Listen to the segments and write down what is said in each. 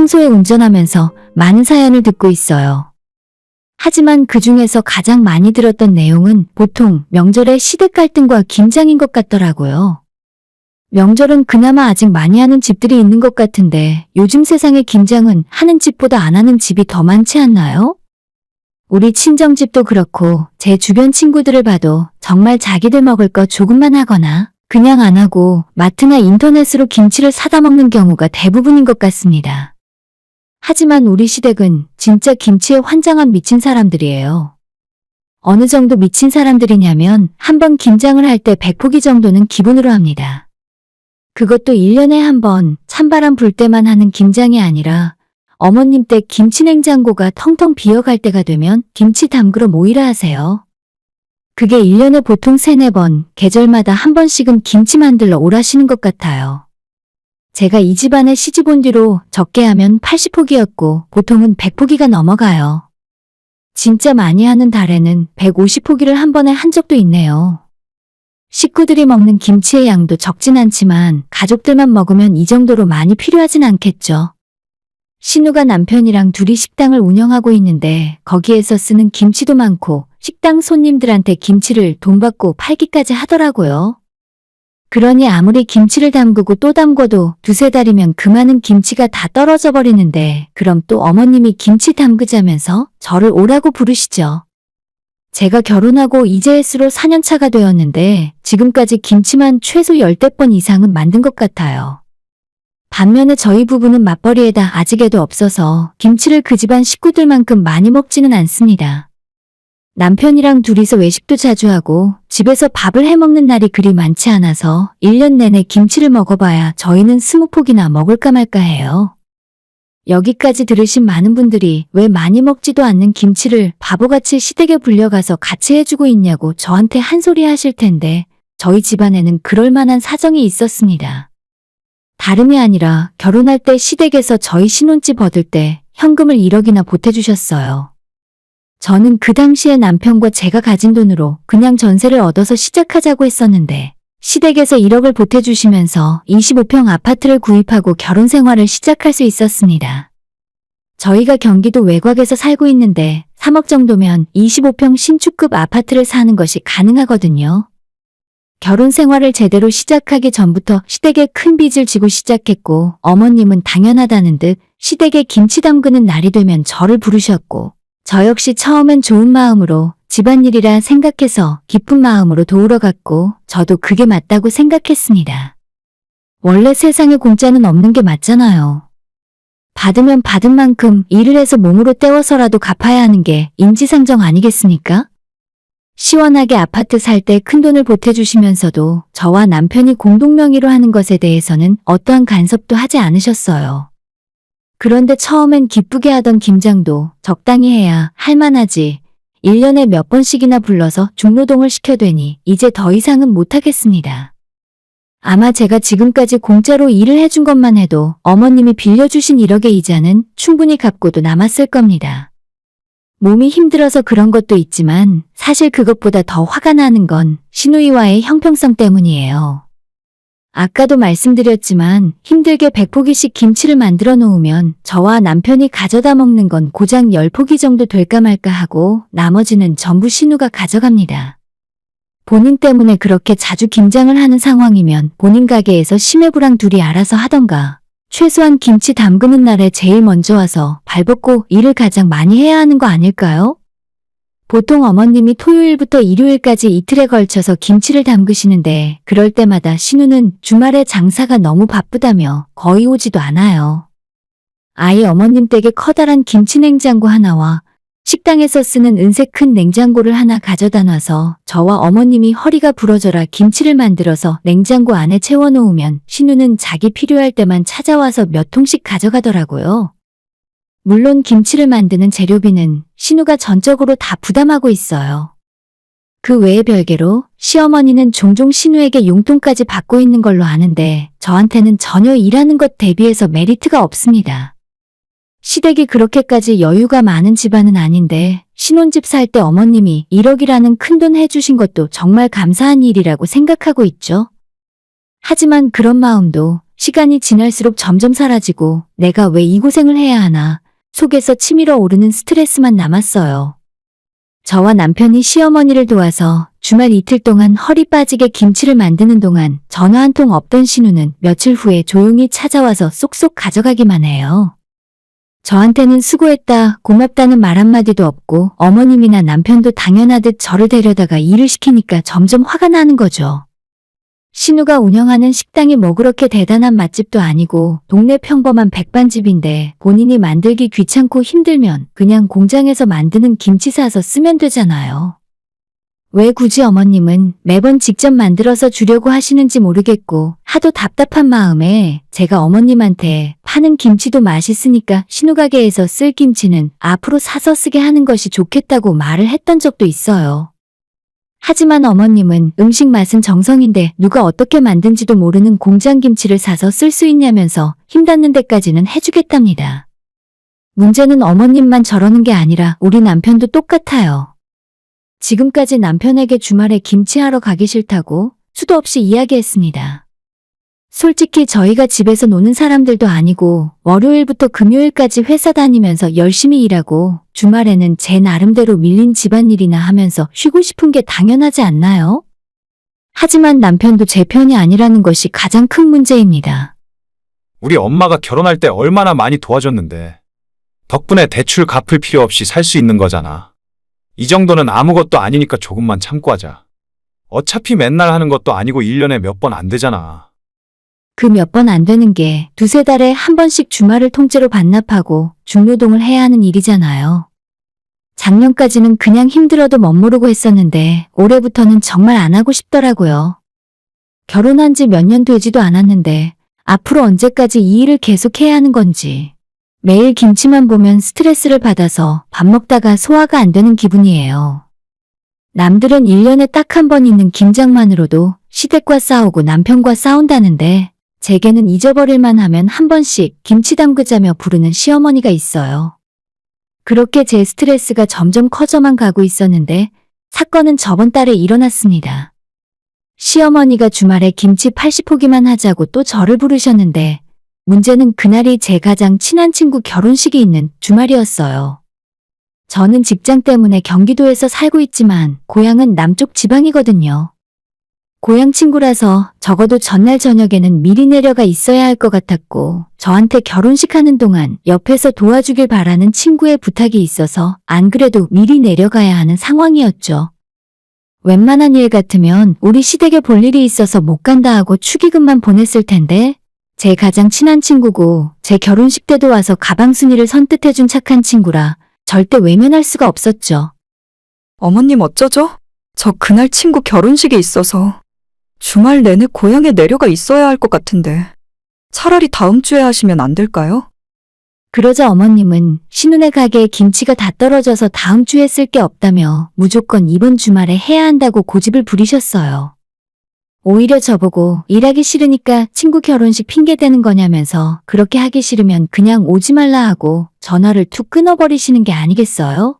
평소에 운전하면서 많은 사연을 듣고 있어요. 하지만 그 중에서 가장 많이 들었던 내용은 보통 명절의 시댁 갈등과 김장인 것 같더라고요. 명절은 그나마 아직 많이 하는 집들이 있는 것 같은데 요즘 세상의 김장은 하는 집보다 안 하는 집이 더 많지 않나요? 우리 친정집도 그렇고 제 주변 친구들을 봐도 정말 자기들 먹을 거 조금만 하거나 그냥 안 하고 마트나 인터넷으로 김치를 사다 먹는 경우가 대부분인 것 같습니다. 하지만 우리 시댁은 진짜 김치에 환장한 미친 사람들이에요. 어느 정도 미친 사람들이냐면 한 번 김장을 할 때 100포기 정도는 기본으로 합니다. 그것도 1년에 한 번 찬바람 불 때만 하는 김장이 아니라 어머님 댁 김치 냉장고가 텅텅 비어갈 때가 되면 김치 담그러 모이라 하세요. 그게 1년에 보통 3-4번, 계절마다 한 번씩은 김치 만들러 오라시는 것 같아요. 제가 이 집안에 시집 온 뒤로 적게 하면 80포기였고 보통은 100포기가 넘어가요. 진짜 많이 하는 달에는 150포기를 한 번에 한 적도 있네요. 식구들이 먹는 김치의 양도 적진 않지만 가족들만 먹으면 이 정도로 많이 필요하진 않겠죠. 신우가 남편이랑 둘이 식당을 운영하고 있는데 거기에서 쓰는 김치도 많고 식당 손님들한테 김치를 돈 받고 팔기까지 하더라고요. 그러니 아무리 김치를 담그고 또 담궈도 2-3달이면 그 많은 김치가 다 떨어져 버리는데 그럼 또 어머님이 김치 담그자면서 저를 오라고 부르시죠. 제가 결혼하고 이제 횟수로 4년차가 되었는데 지금까지 김치만 최소 10대 번 이상은 만든 것 같아요. 반면에 저희 부부는 맞벌이에다 아직 애도 없어서 김치를 그 집안 식구들만큼 많이 먹지는 않습니다. 남편이랑 둘이서 외식도 자주 하고 집에서 밥을 해먹는 날이 그리 많지 않아서 1년 내내 김치를 먹어봐야 저희는 20포기나 먹을까 말까 해요. 여기까지 들으신 많은 분들이 왜 많이 먹지도 않는 김치를 바보같이 시댁에 불려가서 같이 해주고 있냐고 저한테 한 소리 하실 텐데 저희 집안에는 그럴 만한 사정이 있었습니다. 다름이 아니라 결혼할 때 시댁에서 저희 신혼집 얻을 때 현금을 1억이나 보태주셨어요. 저는 그 당시에 남편과 제가 가진 돈으로 그냥 전세를 얻어서 시작하자고 했었는데 시댁에서 1억을 보태주시면서 25평 아파트를 구입하고 결혼 생활을 시작할 수 있었습니다. 저희가 경기도 외곽에서 살고 있는데 3억 정도면 25평 신축급 아파트를 사는 것이 가능하거든요. 결혼 생활을 제대로 시작하기 전부터 시댁에 큰 빚을 지고 시작했고 어머님은 당연하다는 듯 시댁에 김치 담그는 날이 되면 저를 부르셨고 저 역시 처음엔 좋은 마음으로 집안일이라 생각해서 기쁜 마음으로 도우러 갔고 저도 그게 맞다고 생각했습니다. 원래 세상에 공짜는 없는 게 맞잖아요. 받으면 받은 만큼 일을 해서 몸으로 때워서라도 갚아야 하는 게 인지상정 아니겠습니까? 시원하게 아파트 살 때 큰돈을 보태주시면서도 저와 남편이 공동명의로 하는 것에 대해서는 어떠한 간섭도 하지 않으셨어요. 그런데 처음엔 기쁘게 하던 김장도 적당히 해야 할만하지 1년에 몇 번씩이나 불러서 중노동을 시켜대니 이제 더 이상은 못하겠습니다. 아마 제가 지금까지 공짜로 일을 해준 것만 해도 어머님이 빌려주신 1억의 이자는 충분히 갚고도 남았을 겁니다. 몸이 힘들어서 그런 것도 있지만 사실 그것보다 더 화가 나는 건 시누이와의 형평성 때문이에요. 아까도 말씀드렸지만 힘들게 100포기씩 김치를 만들어 놓으면 저와 남편이 가져다 먹는 건 고작 10포기 정도 될까 말까 하고 나머지는 전부 신우가 가져갑니다. 본인 때문에 그렇게 자주 김장을 하는 상황이면 본인 가게에서 시매부랑 둘이 알아서 하던가 최소한 김치 담그는 날에 제일 먼저 와서 발벗고 일을 가장 많이 해야 하는 거 아닐까요? 보통 어머님이 토요일부터 일요일까지 이틀에 걸쳐서 김치를 담그시는데 그럴 때마다 신우는 주말에 장사가 너무 바쁘다며 거의 오지도 않아요. 아예 어머님 댁에 커다란 김치 냉장고 하나와 식당에서 쓰는 은색 큰 냉장고를 하나 가져다 놔서 저와 어머님이 허리가 부러져라 김치를 만들어서 냉장고 안에 채워놓으면 신우는 자기 필요할 때만 찾아와서 몇 통씩 가져가더라고요. 물론 김치를 만드는 재료비는 신우가 전적으로 다 부담하고 있어요. 그 외에 별개로 시어머니는 종종 신우에게 용돈까지 받고 있는 걸로 아는데 저한테는 전혀 일하는 것 대비해서 메리트가 없습니다. 시댁이 그렇게까지 여유가 많은 집안은 아닌데 신혼집 살 때 어머님이 1억이라는 큰돈 해주신 것도 정말 감사한 일이라고 생각하고 있죠. 하지만 그런 마음도 시간이 지날수록 점점 사라지고 내가 왜 이 고생을 해야 하나 속에서 치밀어 오르는 스트레스만 남았어요. 저와 남편이 시어머니를 도와서 주말 이틀 동안 허리 빠지게 김치를 만드는 동안 전화 한 통 없던 신우는 며칠 후에 조용히 찾아와서 쏙쏙 가져가기만 해요. 저한테는 수고했다, 고맙다는 말 한마디도 없고 어머님이나 남편도 당연하듯 저를 데려다가 일을 시키니까 점점 화가 나는 거죠. 신우가 운영하는 식당이 뭐 그렇게 대단한 맛집도 아니고 동네 평범한 백반집인데 본인이 만들기 귀찮고 힘들면 그냥 공장에서 만드는 김치 사서 쓰면 되잖아요. 왜 굳이 어머님은 매번 직접 만들어서 주려고 하시는지 모르겠고 하도 답답한 마음에 제가 어머님한테 파는 김치도 맛있으니까 신우 가게에서 쓸 김치는 앞으로 사서 쓰게 하는 것이 좋겠다고 말을 했던 적도 있어요. 하지만 어머님은 음식 맛은 정성인데 누가 어떻게 만든지도 모르는 공장 김치를 사서 쓸 수 있냐면서 힘닿는 데까지는 해주겠답니다. 문제는 어머님만 저러는 게 아니라 우리 남편도 똑같아요. 지금까지 남편에게 주말에 김치하러 가기 싫다고 수도 없이 이야기했습니다. 솔직히 저희가 집에서 노는 사람들도 아니고 월요일부터 금요일까지 회사 다니면서 열심히 일하고 주말에는 제 나름대로 밀린 집안일이나 하면서 쉬고 싶은 게 당연하지 않나요? 하지만 남편도 제 편이 아니라는 것이 가장 큰 문제입니다. 우리 엄마가 결혼할 때 얼마나 많이 도와줬는데 덕분에 대출 갚을 필요 없이 살 수 있는 거잖아. 이 정도는 아무것도 아니니까 조금만 참고 하자. 어차피 맨날 하는 것도 아니고 1년에 몇 번 안 되잖아. 그 몇 번 안 되는 게 두세 달에 한 번씩 주말을 통째로 반납하고 중노동을 해야 하는 일이잖아요. 작년까지는 그냥 힘들어도 멋모르고 했었는데 올해부터는 정말 안 하고 싶더라고요. 결혼한 지 몇 년 되지도 않았는데 앞으로 언제까지 이 일을 계속해야 하는 건지 매일 김치만 보면 스트레스를 받아서 밥 먹다가 소화가 안 되는 기분이에요. 남들은 1년에 딱 한 번 있는 김장만으로도 시댁과 싸우고 남편과 싸운다는데 제게는 잊어버릴만 하면 한 번씩 김치 담그자며 부르는 시어머니가 있어요. 그렇게 제 스트레스가 점점 커져만 가고 있었는데 사건은 저번 달에 일어났습니다. 시어머니가 주말에 김치 80포기만 하자고 또 저를 부르셨는데 문제는 그날이 제 가장 친한 친구 결혼식이 있는 주말이었어요. 저는 직장 때문에 경기도에서 살고 있지만 고향은 남쪽 지방이거든요. 고향 친구라서 적어도 전날 저녁에는 미리 내려가 있어야 할 것 같았고 저한테 결혼식 하는 동안 옆에서 도와주길 바라는 친구의 부탁이 있어서 안 그래도 미리 내려가야 하는 상황이었죠. 웬만한 일 같으면 우리 시댁에 볼 일이 있어서 못 간다 하고 축의금만 보냈을 텐데 제 가장 친한 친구고 제 결혼식 때도 와서 가방 순이를 선뜻해준 착한 친구라 절대 외면할 수가 없었죠. 어머님 어쩌죠? 저 그날 친구 결혼식에 있어서 주말 내내 고향에 내려가 있어야 할 것 같은데 차라리 다음 주에 하시면 안 될까요? 그러자 어머님은 신우네 가게에 김치가 다 떨어져서 다음 주에 쓸 게 없다며 무조건 이번 주말에 해야 한다고 고집을 부리셨어요. 오히려 저보고 일하기 싫으니까 친구 결혼식 핑계대는 거냐면서 그렇게 하기 싫으면 그냥 오지 말라 하고 전화를 툭 끊어버리시는 게 아니겠어요?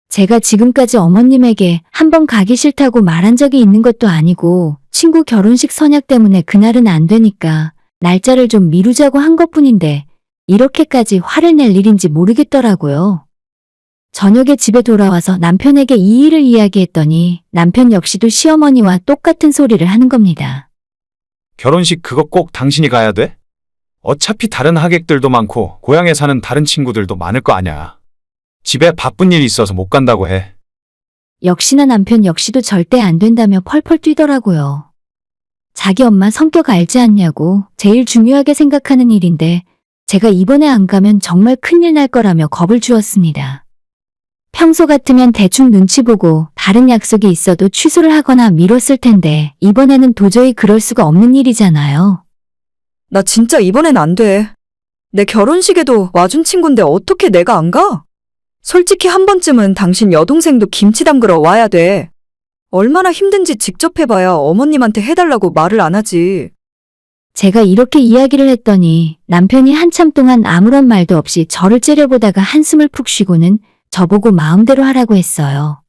제가 지금까지 어머님에게 한 번 가기 싫다고 말한 적이 있는 것도 아니고 친구 결혼식 선약 때문에 그날은 안 되니까 날짜를 좀 미루자고 한 것뿐인데 이렇게까지 화를 낼 일인지 모르겠더라고요. 저녁에 집에 돌아와서 남편에게 이 일을 이야기했더니 남편 역시도 시어머니와 똑같은 소리를 하는 겁니다. 결혼식 그거 꼭 당신이 가야 돼? 어차피 다른 하객들도 많고 고향에 사는 다른 친구들도 많을 거 아냐. 집에 바쁜 일이 있어서 못 간다고 해. 역시나 남편 역시도 절대 안 된다며 펄펄 뛰더라고요. 자기 엄마 성격 알지 않냐고 제일 중요하게 생각하는 일인데 제가 이번에 안 가면 정말 큰일 날 거라며 겁을 주었습니다. 평소 같으면 대충 눈치 보고 다른 약속이 있어도 취소를 하거나 미뤘을 텐데 이번에는 도저히 그럴 수가 없는 일이잖아요. 나 진짜 이번엔 안 돼. 내 결혼식에도 와준 친구인데 어떻게 내가 안 가? 솔직히 한 번쯤은 당신 여동생도 김치 담그러 와야 돼. 얼마나 힘든지 직접 해봐야 어머님한테 해달라고 말을 안 하지. 제가 이렇게 이야기를 했더니 남편이 한참 동안 아무런 말도 없이 저를 째려보다가 한숨을 푹 쉬고는 저보고 마음대로 하라고 했어요.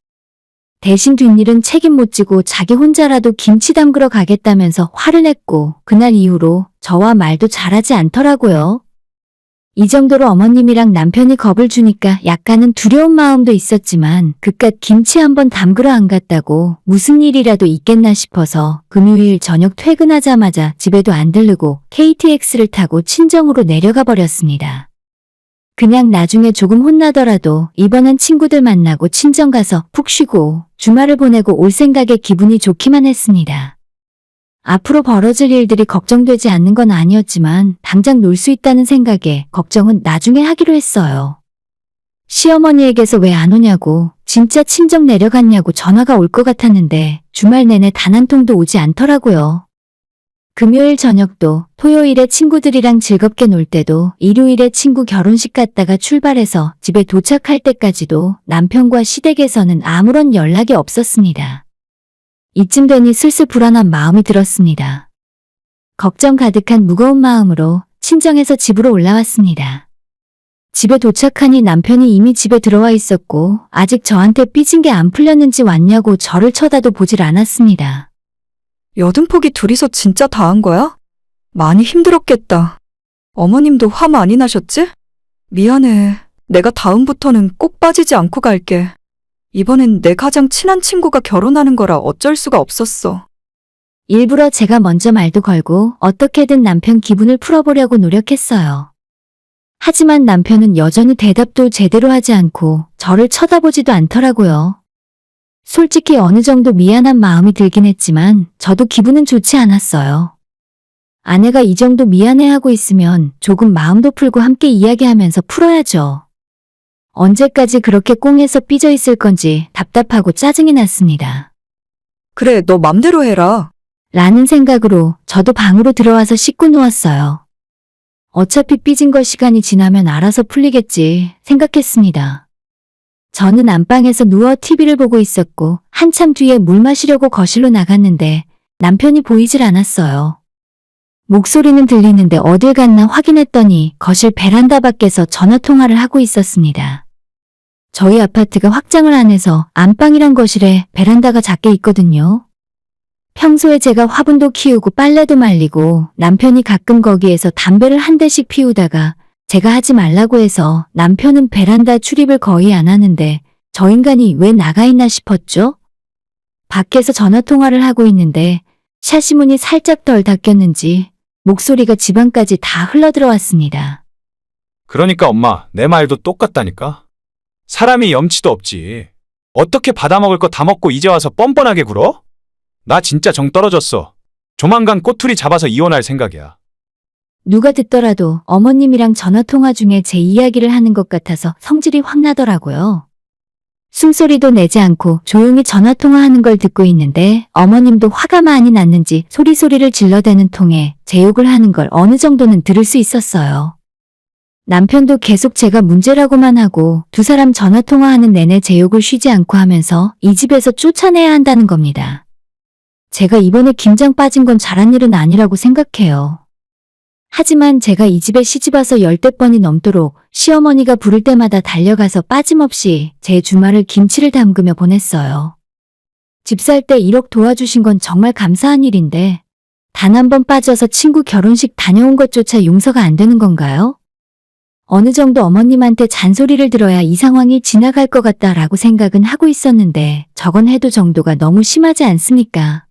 대신 뒷일은 책임 못 지고 자기 혼자라도 김치 담그러 가겠다면서 화를 냈고 그날 이후로 저와 말도 잘하지 않더라고요. 이 정도로 어머님이랑 남편이 겁을 주니까 약간은 두려운 마음도 있었지만 그깟 김치 한번 담그러 안 갔다고 무슨 일이라도 있겠나 싶어서 금요일 저녁 퇴근하자마자 집에도 안 들르고 KTX를 타고 친정으로 내려가 버렸습니다. 그냥 나중에 조금 혼나더라도 이번엔 친구들 만나고 친정 가서 푹 쉬고 주말을 보내고 올 생각에 기분이 좋기만 했습니다. 앞으로 벌어질 일들이 걱정되지 않는 건 아니었지만 당장 놀 수 있다는 생각에 걱정은 나중에 하기로 했어요. 시어머니에게서 왜 안 오냐고 진짜 친정 내려갔냐고 전화가 올 것 같았는데 주말 내내 단 한 통도 오지 않더라고요. 금요일 저녁도 토요일에 친구들이랑 즐겁게 놀 때도 일요일에 친구 결혼식 갔다가 출발해서 집에 도착할 때까지도 남편과 시댁에서는 아무런 연락이 없었습니다. 이쯤 되니 슬슬 불안한 마음이 들었습니다. 걱정 가득한 무거운 마음으로 친정에서 집으로 올라왔습니다. 집에 도착하니 남편이 이미 집에 들어와 있었고 아직 저한테 삐진 게 안 풀렸는지 왔냐고 저를 쳐다도 보질 않았습니다. 여든폭이 둘이서 진짜 다 한 거야? 많이 힘들었겠다. 어머님도 화 많이 나셨지? 미안해. 내가 다음부터는 꼭 빠지지 않고 갈게. 이번엔 내 가장 친한 친구가 결혼하는 거라 어쩔 수가 없었어. 일부러 제가 먼저 말도 걸고 어떻게든 남편 기분을 풀어보려고 노력했어요. 하지만 남편은 여전히 대답도 제대로 하지 않고 저를 쳐다보지도 않더라고요. 솔직히 어느 정도 미안한 마음이 들긴 했지만 저도 기분은 좋지 않았어요. 아내가 이 정도 미안해하고 있으면 조금 마음도 풀고 함께 이야기하면서 풀어야죠. 언제까지 그렇게 꽁해서 삐져 있을 건지 답답하고 짜증이 났습니다. 그래, 너 맘대로 해라. 라는 생각으로 저도 방으로 들어와서 씻고 누웠어요. 어차피 삐진 거 시간이 지나면 알아서 풀리겠지 생각했습니다. 저는 안방에서 누워 TV를 보고 있었고 한참 뒤에 물 마시려고 거실로 나갔는데 남편이 보이질 않았어요. 목소리는 들리는데 어딜 갔나 확인했더니 거실 베란다 밖에서 전화통화를 하고 있었습니다. 저희 아파트가 확장을 안 해서 안방이랑 거실에 베란다가 작게 있거든요. 평소에 제가 화분도 키우고 빨래도 말리고 남편이 가끔 거기에서 담배를 한 대씩 피우다가 제가 하지 말라고 해서 남편은 베란다 출입을 거의 안 하는데 저 인간이 왜 나가 있나 싶었죠? 밖에서 전화통화를 하고 있는데 샤시문이 살짝 덜 닫혔는지 목소리가 집 안까지 다 흘러들어왔습니다. 그러니까 엄마, 내 말도 똑같다니까. 사람이 염치도 없지. 어떻게 받아먹을 거 다 먹고 이제 와서 뻔뻔하게 굴어? 나 진짜 정 떨어졌어. 조만간 꼬투리 잡아서 이혼할 생각이야. 누가 듣더라도 어머님이랑 전화통화 중에 제 이야기를 하는 것 같아서 성질이 확 나더라고요. 숨소리도 내지 않고 조용히 전화통화하는 걸 듣고 있는데 어머님도 화가 많이 났는지 소리소리를 질러대는 통에 제 욕을 하는 걸 어느 정도는 들을 수 있었어요. 남편도 계속 제가 문제라고만 하고 두 사람 전화통화하는 내내 제 욕을 쉬지 않고 하면서 이 집에서 쫓아내야 한다는 겁니다. 제가 이번에 김장 빠진 건 잘한 일은 아니라고 생각해요. 하지만 제가 이 집에 시집와서 열댓 번이 넘도록 시어머니가 부를 때마다 달려가서 빠짐없이 제 주말을 김치를 담그며 보냈어요. 집 살 때 1억 도와주신 건 정말 감사한 일인데 단 한 번 빠져서 친구 결혼식 다녀온 것조차 용서가 안 되는 건가요? 어느 정도 어머님한테 잔소리를 들어야 이 상황이 지나갈 것 같다라고 생각은 하고 있었는데 저건 해도 정도가 너무 심하지 않습니까?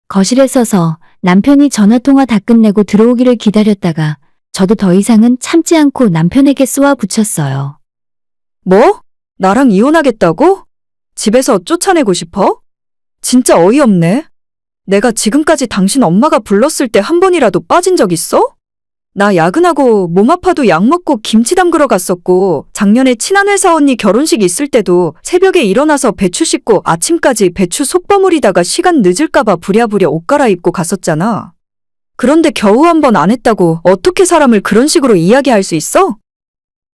거실에 서서 남편이 전화통화 다 끝내고 들어오기를 기다렸다가 저도 더 이상은 참지 않고 남편에게 쏘아 붙였어요. 뭐? 나랑 이혼하겠다고? 집에서 쫓아내고 싶어? 진짜 어이없네. 내가 지금까지 당신 엄마가 불렀을 때 한 번이라도 빠진 적 있어? 나 야근하고 몸 아파도 약 먹고 김치 담그러 갔었고 작년에 친한 회사 언니 결혼식 있을 때도 새벽에 일어나서 배추 씻고 아침까지 배추 속 버무리다가 시간 늦을까봐 부랴부랴 옷 갈아입고 갔었잖아. 그런데 겨우 한 번 안 했다고 어떻게 사람을 그런 식으로 이야기할 수 있어?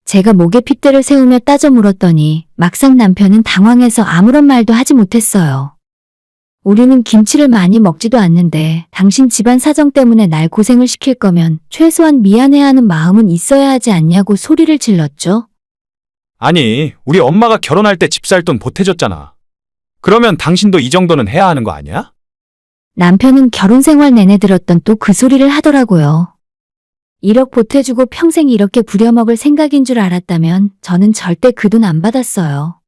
제가 목에 핏대를 세우며 따져 물었더니 막상 남편은 당황해서 아무런 말도 하지 못했어요. 우리는 김치를 많이 먹지도 않는데 당신 집안 사정 때문에 날 고생을 시킬 거면 최소한 미안해하는 마음은 있어야 하지 않냐고 소리를 질렀죠. 아니, 우리 엄마가 결혼할 때 집 살 돈 보태줬잖아. 그러면 당신도 이 정도는 해야 하는 거 아니야? 남편은 결혼 생활 내내 들었던 또 그 소리를 하더라고요. 1억 보태주고 평생 이렇게 부려먹을 생각인 줄 알았다면 저는 절대 그 돈 안 받았어요.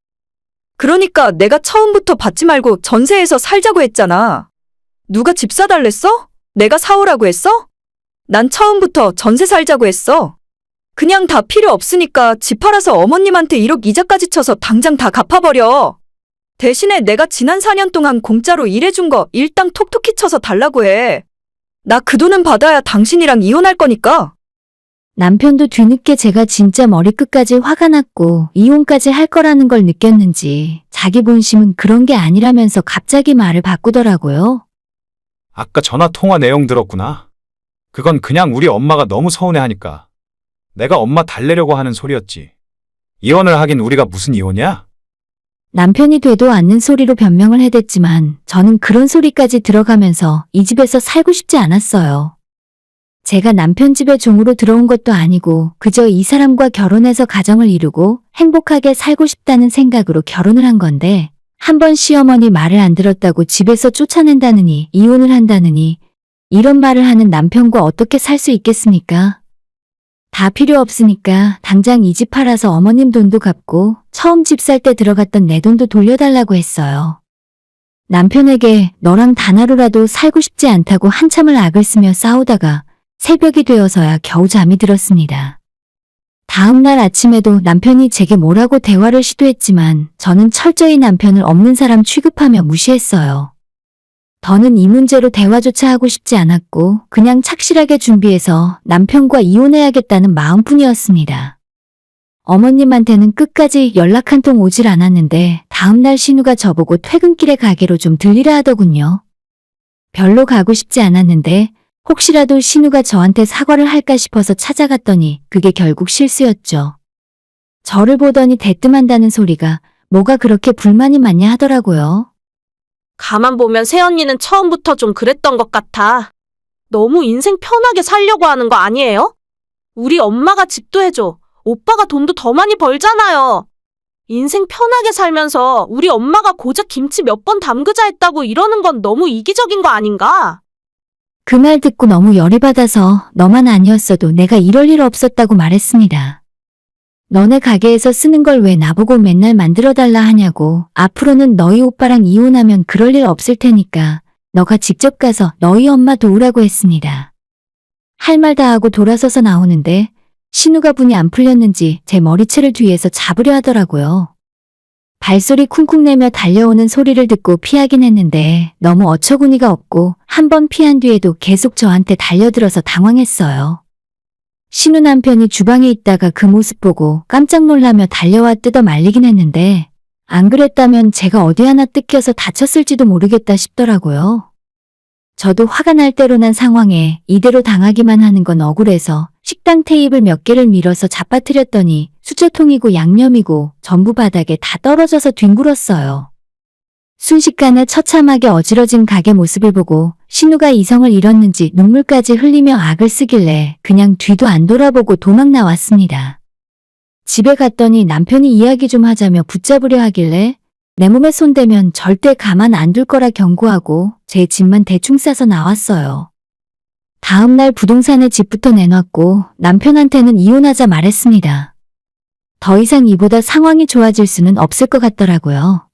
그러니까 내가 처음부터 받지 말고 전세에서 살자고 했잖아. 누가 집 사달랬어? 내가 사오라고 했어? 난 처음부터 전세 살자고 했어. 그냥 다 필요 없으니까 집 팔아서 어머님한테 1억 이자까지 쳐서 당장 다 갚아버려. 대신에 내가 지난 4년 동안 공짜로 일해준 거 일당 톡톡히 쳐서 달라고 해. 나 그 돈은 받아야 당신이랑 이혼할 거니까. 남편도 뒤늦게 제가 진짜 머리끝까지 화가 났고 이혼까지 할 거라는 걸 느꼈는지 자기 본심은 그런 게 아니라면서 갑자기 말을 바꾸더라고요. 아까 전화 통화 내용 들었구나. 그건 그냥 우리 엄마가 너무 서운해하니까 내가 엄마 달래려고 하는 소리였지. 이혼을 하긴 우리가 무슨 이혼이야? 남편이 되도 않는 소리로 변명을 해댔지만 저는 그런 소리까지 들어가면서 이 집에서 살고 싶지 않았어요. 제가 남편 집에 종으로 들어온 것도 아니고 그저 이 사람과 결혼해서 가정을 이루고 행복하게 살고 싶다는 생각으로 결혼을 한 건데 한 번 시어머니 말을 안 들었다고 집에서 쫓아낸다느니 이혼을 한다느니 이런 말을 하는 남편과 어떻게 살 수 있겠습니까? 다 필요 없으니까 당장 이 집 팔아서 어머님 돈도 갚고 처음 집 살 때 들어갔던 내 돈도 돌려달라고 했어요. 남편에게 너랑 단 하루라도 살고 싶지 않다고 한참을 악을 쓰며 싸우다가 새벽이 되어서야 겨우 잠이 들었습니다. 다음 날 아침에도 남편이 제게 뭐라고 대화를 시도했지만 저는 철저히 남편을 없는 사람 취급하며 무시했어요. 더는 이 문제로 대화조차 하고 싶지 않았고 그냥 착실하게 준비해서 남편과 이혼해야겠다는 마음뿐이었습니다. 어머님한테는 끝까지 연락 한 통 오질 않았는데 다음날 신우가 저보고 퇴근길에 가게로 좀 들리라 하더군요. 별로 가고 싶지 않았는데 혹시라도 신우가 저한테 사과를 할까 싶어서 찾아갔더니 그게 결국 실수였죠. 저를 보더니 대뜸한다는 소리가 뭐가 그렇게 불만이 많냐 하더라고요. 가만 보면 새언니는 처음부터 좀 그랬던 것 같아. 너무 인생 편하게 살려고 하는 거 아니에요? 우리 엄마가 집도 해줘. 오빠가 돈도 더 많이 벌잖아요. 인생 편하게 살면서 우리 엄마가 고작 김치 몇 번 담그자 했다고 이러는 건 너무 이기적인 거 아닌가? 그 말 듣고 너무 열이 받아서 너만 아니었어도 내가 이럴 일 없었다고 말했습니다. 너네 가게에서 쓰는 걸 왜 나보고 맨날 만들어달라 하냐고. 앞으로는 너희 오빠랑 이혼하면 그럴 일 없을 테니까 너가 직접 가서 너희 엄마 도우라고 했습니다. 할 말 다 하고 돌아서서 나오는데 신우가 분이 안 풀렸는지 제 머리채를 뒤에서 잡으려 하더라고요. 발소리 쿵쿵 내며 달려오는 소리를 듣고 피하긴 했는데 너무 어처구니가 없고 한 번 피한 뒤에도 계속 저한테 달려들어서 당황했어요. 신우 남편이 주방에 있다가 그 모습 보고 깜짝 놀라며 달려와 뜯어 말리긴 했는데 안 그랬다면 제가 어디 하나 뜯겨서 다쳤을지도 모르겠다 싶더라고요. 저도 화가 날 대로 난 상황에 이대로 당하기만 하는 건 억울해서 식당 테이블 몇 개를 밀어서 잡아뜨렸더니 수저통이고 양념이고 전부 바닥에 다 떨어져서 뒹굴었어요. 순식간에 처참하게 어지러진 가게 모습을 보고 신우가 이성을 잃었는지 눈물까지 흘리며 악을 쓰길래 그냥 뒤도 안 돌아보고 도망 나왔습니다. 집에 갔더니 남편이 이야기 좀 하자며 붙잡으려 하길래 내 몸에 손대면 절대 가만 안 둘 거라 경고하고 제 집만 대충 싸서 나왔어요. 다음 날 부동산에 집부터 내놨고 남편한테는 이혼하자 말했습니다. 더 이상 이보다 상황이 좋아질 수는 없을 것 같더라고요.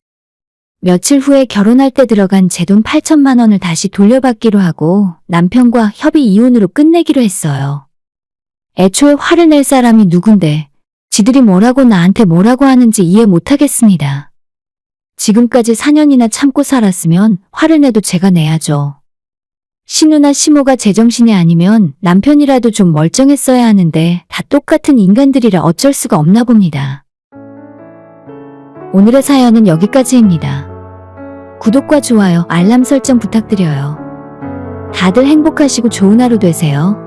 며칠 후에 결혼할 때 들어간 제 돈 8천만 원을 다시 돌려받기로 하고 남편과 협의 이혼으로 끝내기로 했어요. 애초에 화를 낼 사람이 누군데 지들이 뭐라고 나한테 뭐라고 하는지 이해 못하겠습니다. 지금까지 4년이나 참고 살았으면 화를 내도 제가 내야죠. 신우나 시모가 제정신이 아니면 남편이라도 좀 멀쩡했어야 하는데 다 똑같은 인간들이라 어쩔 수가 없나 봅니다. 오늘의 사연은 여기까지입니다. 구독과 좋아요, 알람 설정 부탁드려요. 다들 행복하시고 좋은 하루 되세요.